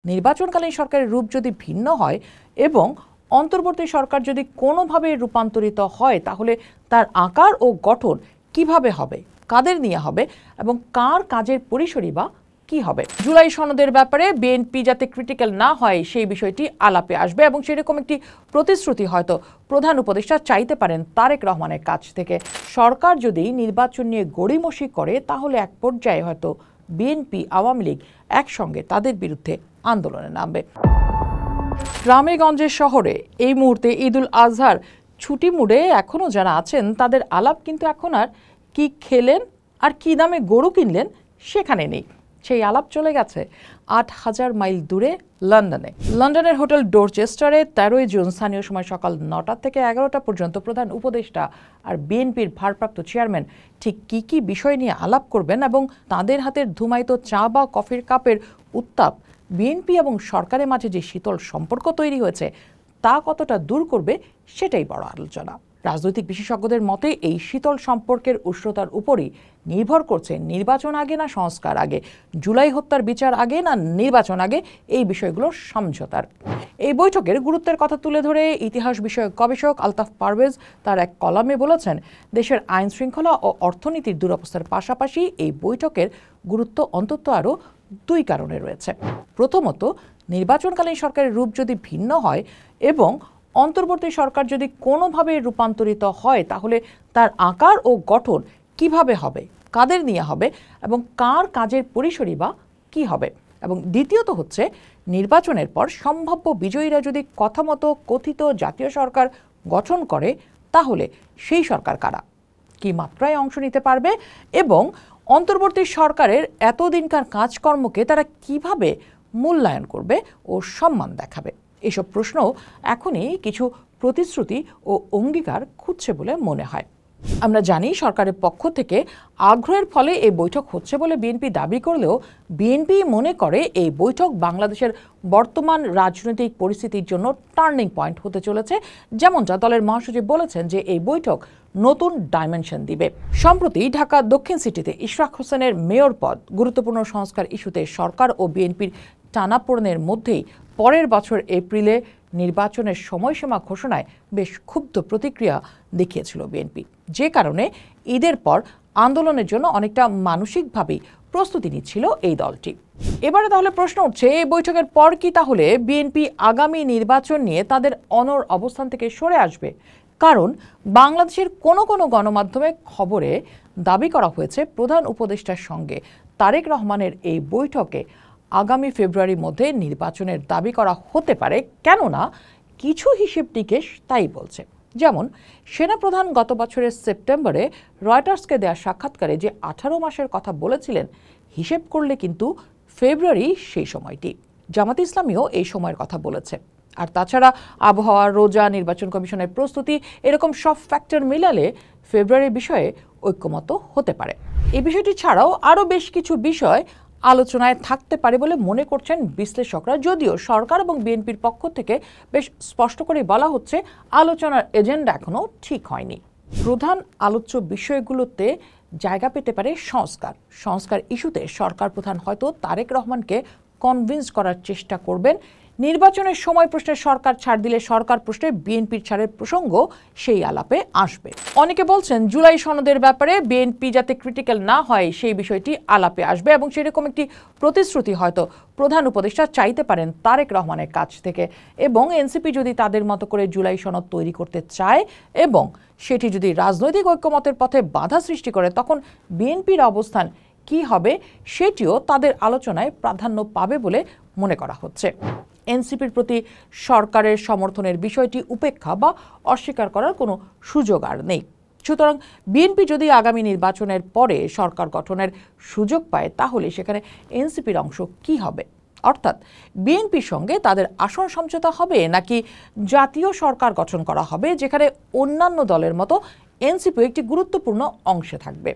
নির্বাচনকালীন সরকারের রূপ যদি ভিন্ন হয় এবং অন্তর্বর্তী সরকার যদি কোনোভাবে রূপান্তরিত হয় তাহলে তার আকার ও গঠন কিভাবে হবে, কাদের নিয়ে হবে এবং কার কাজের পরিসরই বা কি হবে। জুলাই সনদের ব্যাপারে বিএনপি যাতে ক্রিটিক্যাল না হয় সেই বিষয়টি আলাপে আসবে এবং সেরকম একটি প্রতিশ্রুতি হয়তো প্রধান উপদেষ্টা চাইতে পারেন তারেক রহমানের কাছ থেকে। সরকার যদি নির্বাচন নিয়ে গড়িমসি করে তাহলে এক পর্যায়ে হয়তো বিএনপি আওয়ামী লীগ একসঙ্গে তাদের বিরুদ্ধে আন্দোলনে নামবে। গ্রামেগঞ্জে শহরে এই মুহূর্তে ঈদুল আজহার ছুটি মুডে এখনও যারা আছেন তাদের আলাপ কিন্তু এখন আর কি খেলেন আর কি দামে গরু কিনলেন সেখানে নেই। সেই আলাপ চলে গেছে ৮,০০০ মাইল দূরে লন্ডনে। লন্ডনের হোটেল ডোরচেস্টারে ১৩ই জুন স্থানীয় সময় সকাল ৯টা থেকে ১১টা পর্যন্ত প্রধান উপদেষ্টা আর বিএনপির ভারপ্রাপ্ত চেয়ারম্যান ঠিক কি কি বিষয় নিয়ে আলাপ করবেন এবং তাদের হাতের ধুমায়িত চা বা কফির কাপের উত্তাপ বিএনপি এবং সরকারের মাঝে যে শীতল সম্পর্ক তৈরি হয়েছে তা কতটা দূর করবে সেটাই বড় আলোচনা। রাজনৈতিক বিশেষজ্ঞদের মতে এই শীতল সম্পর্কের উষ্ণতার উপরই নির্ভর করছে নির্বাচন আগে না সংস্কার আগে, জুলাই হত্যার বিচার আগে না নির্বাচন আগে এই বিষয়গুলোর সমঝোতার। এই বৈঠকের গুরুত্বের কথা তুলে ধরে ইতিহাস বিষয়ক গবেষক আলতাফ পারভেজ তার এক কলামে বলেছেন, দেশের আইন শৃঙ্খলা ও অর্থনীতির দুরবস্থার পাশাপাশি এই বৈঠকের গুরুত্ব অন্তত আরও দুই কারণে রয়েছে। প্রথমত, নির্বাচনকালীন সরকারের রূপ যদি ভিন্ন হয় এবং অন্তর্বর্তী সরকার যদি কোনোভাবে রূপান্তরিত হয় তাহলে তার আকার ও গঠন কিভাবে হবে, কাদের নিয়ে হবে এবং কার কাজের পরিসরই বা কী হবে। এবং দ্বিতীয়ত হচ্ছে, নির্বাচনের পর সম্ভাব্য বিজয়ীরা যদি কথামতো কথিত জাতীয় সরকার গঠন করে তাহলে সেই সরকার কারা, কি মাত্রায় অংশ নিতে পারবে এবং অন্তর্বর্তী সরকারের এতদিনকার কাজকর্মকে তারা কিভাবে মূল্যায়ন করবে ও সম্মান দেখাবে। এসব প্রশ্ন এখনই কিছু প্রতিশ্রুতি ও অঙ্গীকার খুঁজছে বলে মনে হয়। আমরা জানি সরকারের পক্ষ থেকে আগ্রহের ফলে এই বৈঠক হচ্ছে বলে বিএনপি দাবি করলেও বিএনপি মনে করে এই বৈঠক বাংলাদেশের বর্তমান রাজনৈতিক পরিস্থিতির জন্য টার্নিং পয়েন্ট হতে চলেছে। যেমনটা দলের মহাসচিব বলেছেন যে এই বৈঠক নতুন ডাইমেনশন দিবে। সম্প্রতি ঢাকা দক্ষিণ সিটিতে ইশরাক হোসেনের মেয়র পদ গুরুত্বপূর্ণ সংস্কার ইস্যুতে সরকার ও বিএনপির টানাপোড়েনের মধ্যেই পরের বছর এপ্রিলে নির্বাচনের সময়সীমা ঘোষণায় বেশ ক্ষুব্ধ প্রতিক্রিয়া দেখিয়েছিল বিএনপি, যে কারণে ঈদের পর আন্দোলনের জন্য অনেকটা মানসিকভাবেই প্রস্তুতি নিচ্ছিল এই দলটি। এবারে তাহলে প্রশ্ন উঠছে, এই বৈঠকের পর কি তাহলে বিএনপি আগামী নির্বাচন নিয়ে তাদের অনড় অবস্থান থেকে সরে আসবে? কারণ বাংলাদেশের কোনো কোনো গণমাধ্যমে খবরে দাবি করা হয়েছে প্রধান উপদেষ্টার সঙ্গে তারেক রহমানের এই বৈঠকে আগামী ফেব্রুয়ারির মধ্যে নির্বাচনের দাবি করা হতে পারে। কেননা কিছু হিসেব নিকেশ তাই বলছে। যেমন সেনাপ্রধান গত বছরের সেপ্টেম্বরে রয়টার্সকে দেওয়া সাক্ষাৎকারে যে 18 মাসের কথা বলেছিলেন, হিসেব করলে কিন্তু ফেব্রুয়ারি সেই সময়টি। জামাত ইসলামীও এই সময়ের কথা বলেছে। আর তাছাড়া আবহাওয়া, রোজা, নির্বাচন কমিশনের প্রস্তুতি, এরকম সব ফ্যাক্টর মিলালে ফেব্রুয়ারির বিষয়ে ঐক্যমত হতে পারে। এই বিষয়টি ছাড়াও আরও বেশ কিছু বিষয় আলোচনায় থাকতে পারে বলে মনে করছেন বিশ্লেষকরা, যদিও সরকার এবং বিএনপির পক্ষ থেকে বেশ স্পষ্ট করে বলা হচ্ছে আলোচনার এজেন্ডা এখনও ঠিক হয়নি। প্রধান আলোচ্য বিষয়গুলোতে জায়গা পেতে পারে সংস্কার ইস্যুতে সরকার প্রধান হয়তো তারেক রহমানকে কনভিন্স করার চেষ্টা করবেন। নির্বাচনের সময় প্রশ্নে সরকার ছাড় দিলে সরকার প্রশ্নে বিএনপির ছাড়ের প্রসঙ্গ সেই আলাপে আসবে। অনেকে বলছেন জুলাই সনদের ব্যাপারে বিএনপি যাতে ক্রিটিক্যাল না হয় সেই বিষয়টি আলাপে আসবে এবং সেরকম একটি প্রতিশ্রুতি হয়তো প্রধান উপদেষ্টা চাইতে পারেন তারেক রহমানের কাছ থেকে। এবং এনসিপি যদি তাদের মতো করে জুলাই সনদ তৈরি করতে চায় এবং সেটি যদি রাজনৈতিক ঐক্যমতের পথে বাধা সৃষ্টি করে তখন বিএনপির অবস্থান কি হবে সেটিও তাদের আলোচনায় প্রাধান্য পাবে বলে মনে করা হচ্ছে। এনসিপির প্রতি সরকারের সমর্থনের বিষয়টি উপেক্ষা বা অস্বীকার করার কোনো সুযোগ আর নেই। সুতরাং বিএনপি যদি আগামী নির্বাচনের পরে সরকার গঠনের সুযোগ পায় তাহলে সেখানে এনসিপির অংশ কি হবে? অর্থাৎ বিএনপির সঙ্গে তাদের আসন সমঝোতা হবে নাকি জাতীয় সরকার গঠন করা হবে যেখানে অন্যান্য দলের মতো এনসিপি একটি গুরুত্বপূর্ণ অংশে থাকবে?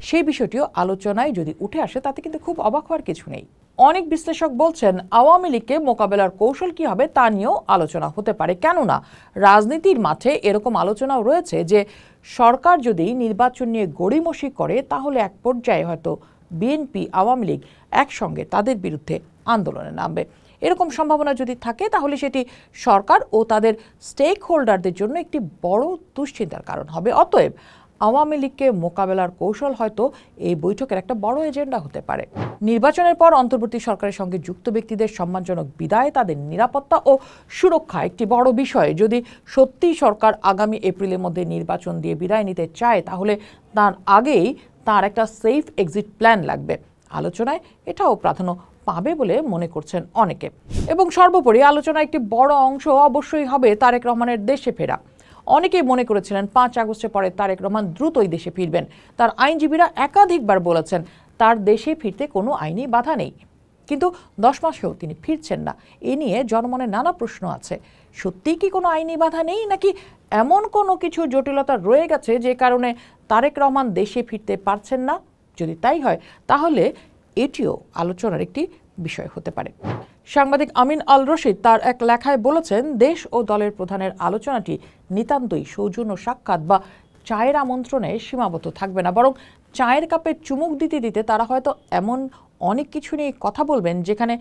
সেই বিষয়টিও আলোচনায় যদি উঠে আসে তাতে কিন্তু খুব অবাক হওয়ার কিছু নেই। অনেক বিশ্লেষক বলছেন আওয়ামী লীগকে মোকাবেলার কৌশল কি হবে তা নিয়েও আলোচনা হতে পারে। কেননা রাজনীতির মাঠে এরকম আলোচনাও রয়েছে যে সরকার যদি নির্বাচন নিয়ে গড়িমসি করে তাহলে এক পর্যায়ে হয়তো বিএনপি আওয়ামী লীগ একসঙ্গে তাদের বিরুদ্ধে আন্দোলনে নামবে। এরকম সম্ভাবনা যদি থাকে তাহলে সেটি সরকার ও তাদের স্টেক হোল্ডারদের জন্য একটি বড় দুশ্চিন্তার কারণ হবে। অতএব আওয়ামী লীগকে মোকাবেলার কৌশল হয়তো এই বৈঠকের একটা বড় এজেন্ডা হতে পারে। নির্বাচনের পর অন্তর্বর্তী সরকারের সঙ্গে যুক্ত ব্যক্তিদের সম্মানজনক বিদায়, তাদের নিরাপত্তা ও সুরক্ষা একটি বড় বিষয়। যদি সত্যিই সরকার আগামী এপ্রিলের মধ্যে নির্বাচন দিয়ে বিদায় নিতে চায় তাহলে তার আগেই তার একটা সেফ এক্সিট প্ল্যান লাগবে। আলোচনায় এটাও প্রাধান্য পাবে বলে মনে করছেন অনেকে। এবং সর্বোপরি আলোচনার একটি বড় অংশ অবশ্যই হবে তারেক রহমানের দেশে ফেরা। অনেকেই মনে করেছিলেন 5 আগস্টের পরে তারেক রহমান দ্রুতই দেশে ফিরবেন। তার আইনজীবীরা একাধিকবার বলেছেন তার দেশে ফিরতে কোনো আইনি বাধা নেই, কিন্তু 10 মাসেও তিনি ফিরছেন না। এ নিয়ে জনমনে নানা প্রশ্ন আছে। সত্যিই কি কোনো আইনি বাধা নেই, নাকি এমন কোনো কিছু জটিলতা রয়ে গেছে যে কারণে তারেক রহমান দেশে ফিরতে পারছেন না? যদি তাই হয় তাহলে এটিও আলোচনার একটি বিষয় হতে পারে। সাংবাদিক আমিন আল রশিদ তার এক লেখায় বলেছেন, দেশ ও দলের প্রধানের আলোচনাটি নিতান্তই সৌজন্য সাক্ষাৎ বা চায়ের আমন্ত্রণে সীমাবদ্ধ থাকবে না, বরং চায়ের কাপে চুমুক দিতে দিতে তারা হয়তো এমন অনেক কিছু নিয়ে কথা বলবেন যেখানে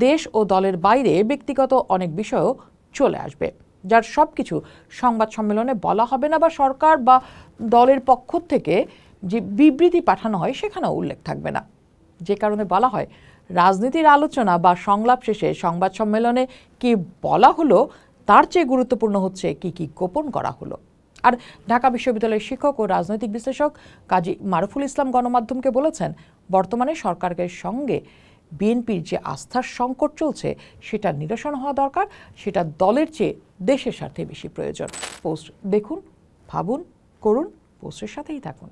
দেশ ও দলের বাইরে ব্যক্তিগত অনেক বিষয়ও চলে আসবে, যার সব কিছু সংবাদ সম্মেলনে বলা হবে না বা সরকার বা দলের পক্ষ থেকে যে বিবৃতি পাঠানো হয় সেখানেও উল্লেখ থাকবে না। যে কারণে বলা হয়, রাজনীতির আলোচনা বা সংলাপ শেষে সংবাদ সম্মেলনে কি বলা হলো তার চেয়ে গুরুত্বপূর্ণ হচ্ছে কি কি গোপন করা হলো। আর ঢাকা বিশ্ববিদ্যালয়ের শিক্ষক ও রাজনৈতিক বিশ্লেষক কাজী মারুফুল ইসলাম গণমাধ্যমকে বলেছেন, বর্তমানে সরকারের সঙ্গে বিএনপির যে আস্থার সংকট চলছে সেটা নিরসন হওয়া দরকার, সেটা দলের চেয়ে দেশের স্বার্থে বেশি প্রয়োজন। পোস্ট দেখুন, ভাবুন, করুন, পোস্টের সাথেই থাকুন।